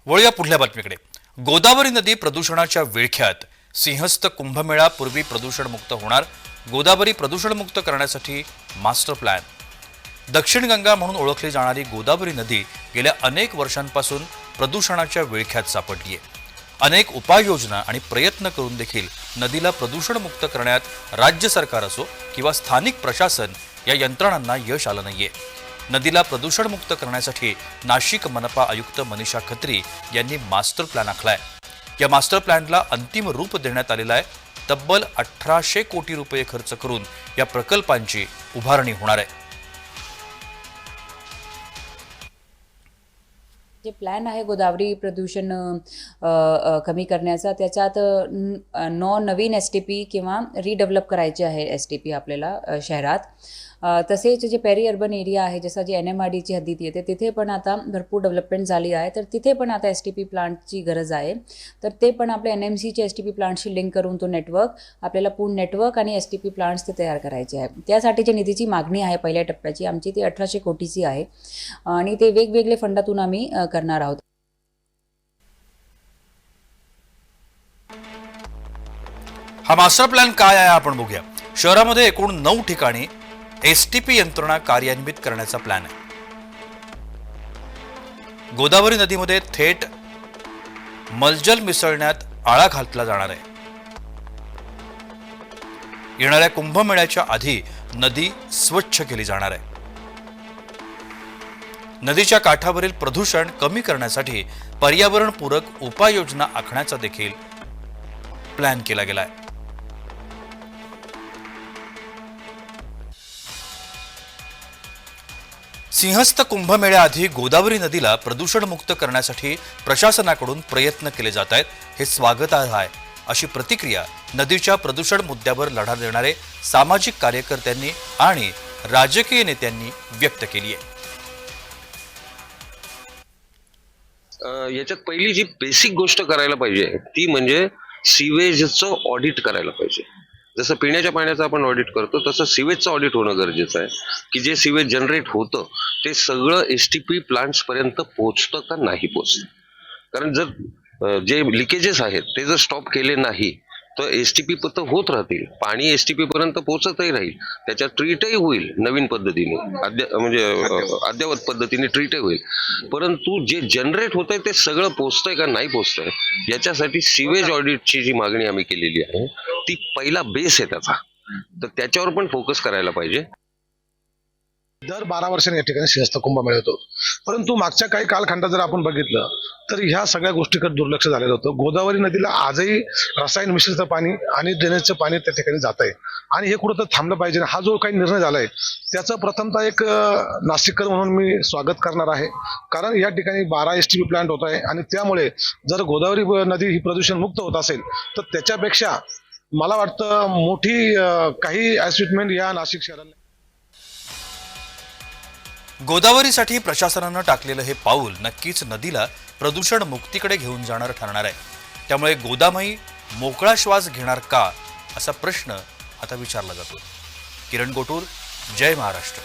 वळूया पुढल्या बातमीकडे। गोदावरी नदी प्रदूषणाच्या विळख्यात। सिंहस्थ कुंभमेळा पूर्वी प्रदूषणमुक्त होणार। गोदावरी प्रदूषणमुक्त करण्यासाठी मास्टर प्लॅन। दक्षिण गंगा म्हणून ओळखली जाणारी गोदावरी नदी गेल्या अनेक वर्षांपासून प्रदूषणाच्या विळख्यात सापडली आहे। अनेक उपाययोजना आणि प्रयत्न करून देखील नदीला प्रदूषणमुक्त करण्यात राज्य सरकार असो किंवा स्थानिक प्रशासन या यंत्रणांना यश आलं नाहीये। नदीला प्रदूषणमुक्त करण्यासाठी नाशिक मनपा आयुक्त मनीषा खत्री यांनी मास्टर प्लॅन आखलाय। या मास्टर प्लॅनला अंतिम रूप देण्यात आलेलं आहे। तब्बल 1800 कोटी रुपये खर्च करून या प्रकल्पांची उभारणी होणार आहे। जे प्लॅन आहे गोदावरी प्रदूषण कमी करण्याचा, त्याच्यात 9 नवीन STP किंवा रिडेव्हलप करायचे आहे STP आपल्याला शहरात। तसेच जे पेरी अर्बन एरिया आहे, जसं जे NMRDची हद्दीत येते, तिथे पण आता भरपूर डेव्हलपमेंट झाली आहे। तर तिथे पण आता STP प्लांटची गरज आहे। तर ते पण आपल्या NMCचे STP प्लांटशी लिंक करून तो नेटवर्क आपल्याला पूर्ण नेटवर्क आणि STP प्लांट्स ते तयार करायचे आहे। त्यासाठीची निधीची मागणी आहे पहिल्या टप्प्याची आमची, ती 1800 कोटीची आहे आणि ते वेगवेगळे फंडातून आम्ही करणार आहोत। हा मास्टर प्लॅन काय आहे आपण बघूया। शहरामध्ये एकूण 9 ठिकाणी STP यंत्रणा कार्यान्वित करण्याचा प्लॅन आहे। गोदावरी नदीमध्ये थेट मलजल मिसळण्यात आळा घातला जाणार आहे। येणाऱ्या कुंभमेळ्याच्या आधी नदी स्वच्छ केली जाणार आहे। नदीच्या काठावरील प्रदूषण कमी करण्यासाठी पर्यावरणपूरक उपाययोजना आखण्याचा देखील प्लॅन केला गेला आहे। सिंहस्थ कुंभमेळ्याआधी गोदावरी नदीला प्रदूषणमुक्त करण्यासाठी प्रशासनाकडून प्रयत्न केले जात आहेत। हे स्वागतार्ह आहे अशी प्रतिक्रिया नदीच्या प्रदूषण मुद्द्यावर लढा देणारे सामाजिक कार्यकर्त्यांनी आणि राजकीय नेत्यांनी व्यक्त केली आहे। याच्यात पहिली जी बेसिक गोष्ट करायला पाहिजे ती म्हणजे सिवेजचं ऑडिट करायला पाहिजे। जसं पिण्याच्या पाण्याचं आपण ऑडिट करतो तसं सिवेजचं ऑडिट होणं गरजेचं आहे की जे सिवेज जनरेट होतं ते सगळं STP प्लांट्स पर्यंत पोहोचतं का नाही पोहोचतं। कारण जर जे लिकेजेस आहेत ते जर स्टॉप केले नाही तर STP तर होत राहतील, पाणी STP पर्यंत पोहोचतही राहील, त्याच्यात ट्रीटही होईल नवीन पद्धतीने, अद्ययावत पद्धतीने ट्रीटही होईल। परंतु जे जनरेट होतंय ते सगळं पोहोचतंय का नाही पोहोचतंय याच्यासाठी सिवेज ऑडिटची जी मागणी आम्ही केलेली आहे ती पहिला बेस आहे त्याचा, तर त्याच्यावर पण फोकस करायला पाहिजे। दर 12 वर्षांनी या ठिकाणी सिंहस्थ कुंभमेळा होतो, परंतु मागच्या काही कालखंडात जर आपण बघितलं तर ह्या सगळ्या गोष्टीकडे दुर्लक्ष झालेलं होतं। गोदावरी नदीला आजही रसायन मिश्रित पाणी आणि ड्रेनेजचं पाणी त्या ठिकाणी जात आहे आणि हे कुठं तर थांबलं पाहिजे। हा जो काही निर्णय झालाय त्याचं प्रथमतः एक नाशिककर म्हणून मी स्वागत करणार आहे, कारण या ठिकाणी 12 STP प्लांट होत आहे आणि त्यामुळे जर गोदावरी नदी ही प्रदूषण मुक्त होत असेल तर त्याच्यापेक्षा मला वाटतं मोठी काही अचीवमेंट या नाशिक शहराला। गोदावरीसाठी प्रशासनानं टाकलेलं हे पाऊल नक्कीच नदीला प्रदूषण मुक्तीकडे घेऊन जाणार ठरणार आहे। त्यामुळे गोदामाई मोकळा श्वास घेणार का असा प्रश्न आता विचारला जातो। किरण गोटूर, जय महाराष्ट्र।